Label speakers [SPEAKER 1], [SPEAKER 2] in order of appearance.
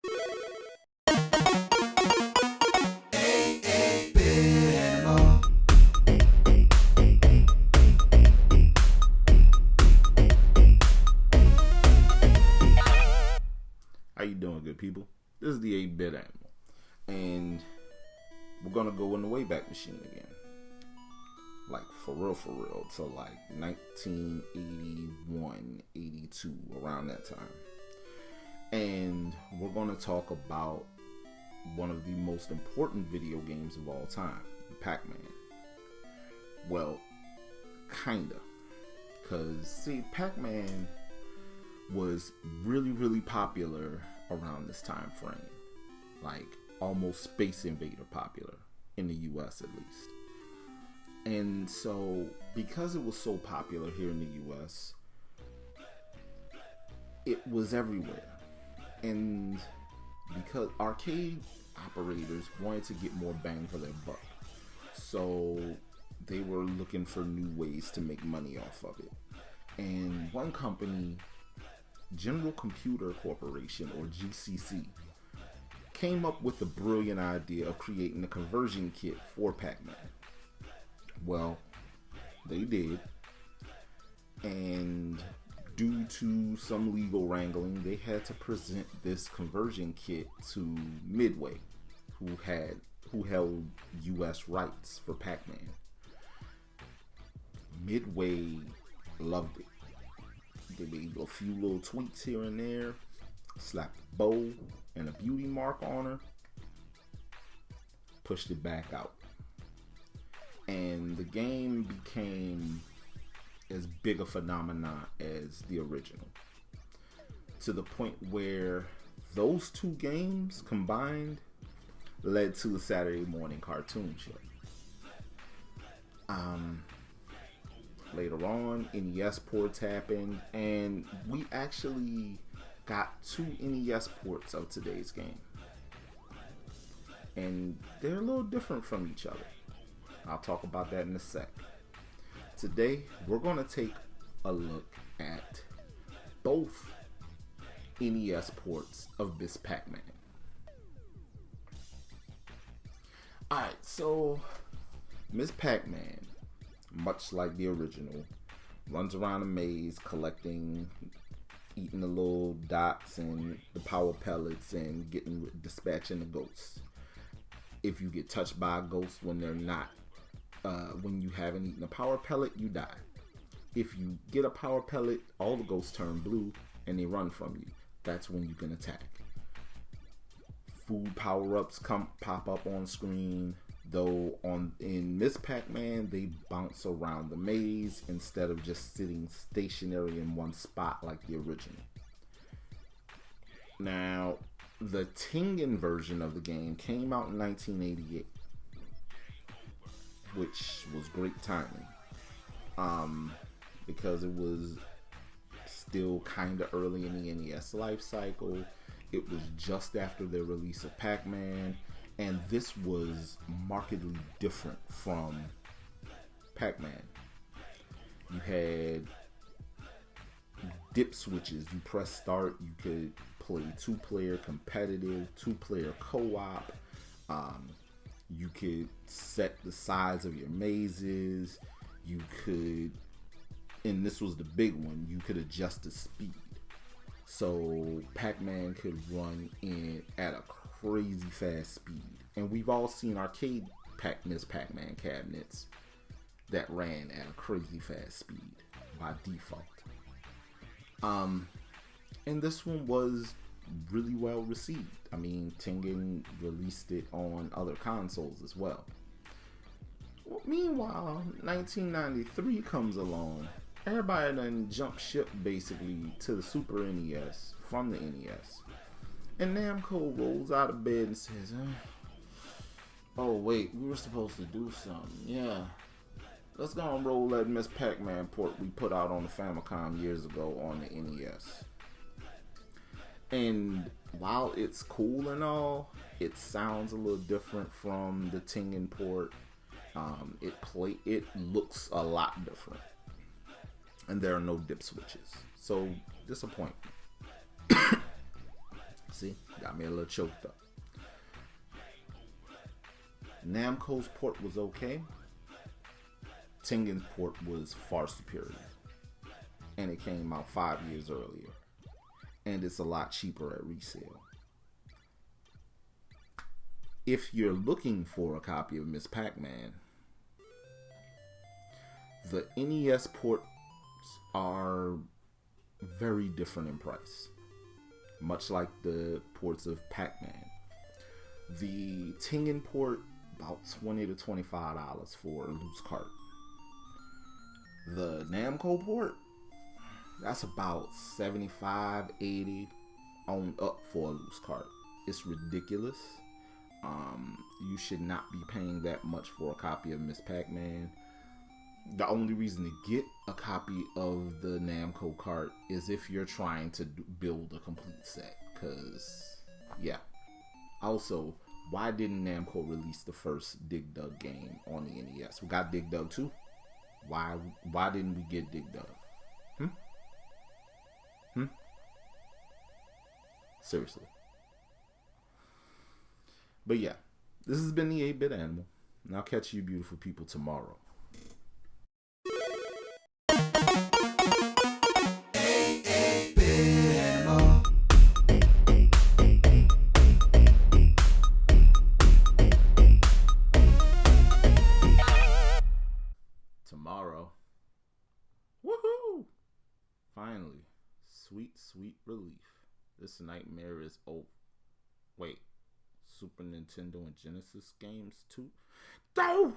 [SPEAKER 1] How you doing, good people? This is the 8-bit animal, and we're gonna go in the Wayback Machine again, like for real, to like 1981, 82, around that time. And we're gonna talk about one of the most important video games of all time, Pac Man. Well, kinda, cause see, Pac Man was really popular around this time frame, like almost Space Invader popular in the US at least. And so because it was so popular here in the US, it was everywhere. And because arcade operators wanted to get more bang for their buck, so they were looking for new ways to make money off of it. And one company, General Computer Corporation, or GCC, came up with the brilliant idea of creating a conversion kit for Pac Man. Well, they did, and due to some legal wrangling, they had to present this conversion kit to Midway, who held US rights for Pac Man. Midway loved it. They made a few little tweaks here and there, slapped a bow and a beauty mark on her, pushed it back out. And the game became as big a phenomenon as the original, to the point where those two games combined led to a Saturday morning cartoon show. Later on, NES ports happened, and we actually got 2 NES ports of today's game. And they're a little different from each other. I'll talk about that in a sec. Today, we're going to take a look at both NES ports of Miss Pac Man. Alright, so Miss Pac Man, much like the original, runs around a maze collecting, eating the little dots and the power pellets and dispatching the ghosts. If you get touched by a ghost when you haven't eaten a power pellet, you die. If you get a power pellet, all the ghosts turn blue and they run from you. That's when you can attack. Food power-ups pop up on screen. Though in Miss Pac Man, they bounce around the maze instead of just sitting stationary in one spot like the original. Now, the Tengen version of the game came out in 1988, which was great timing, because it was still kind of early in the NES life cycle. It was just after the release of Pac Man. And this was markedly different from Pac Man. You had dip switches. You press start, you could play 2-player competitive, 2-player co-op. You could set the size of your mazes. You could, and this was the big one, you could adjust the speed. So Pac Man could run in at a crazy fast speed. And we've all seen arcade Miss Pac Man cabinets that ran at a crazy fast speed by default. And this one was really well received. I mean, Tengen released it on other consoles as well. Meanwhile, 1993 comes along. Everybody done jumped ship basically to the Super NES from the NES. And Namco rolls out of bed and says, oh wait, we were supposed to do something. Yeah, let's go and roll that Miss Pac Man port we put out on the Famicom years ago on the NES. And while it's cool and all, it sounds a little different from the Tengen port. It looks a lot different, and there are no dip switches, so disappointing. See, got me a little choked up. Namco's port was okay. Tengen's port was far superior. And it came out 5 years earlier. And it's a lot cheaper at resale. If you're looking for a copy of Miss Pac Man, the NES ports are very different in price. Much like the ports of Pac Man. The Tengen port, about $20 to $25 for a loose cart. The Namco port, that's about $75, $80 on up for a loose cart. It's ridiculous. You should not be paying that much for a copy of Miss Pac Man. The only reason to get a copy of the Namco cart is if you're trying to build a complete set. Cause yeah. Also, why didn't Namco release the first Dig Dug game on the NES? We got Dig Dug 2. Why didn't we get Dig Dug? Seriously. But yeah, this has been the 8-Bit Animal, and I'll catch you beautiful people tomorrow. Tomorrow. Woohoo! Finally. Sweet, sweet relief. This nightmare is over. Wait. Super Nintendo and Genesis games too? No!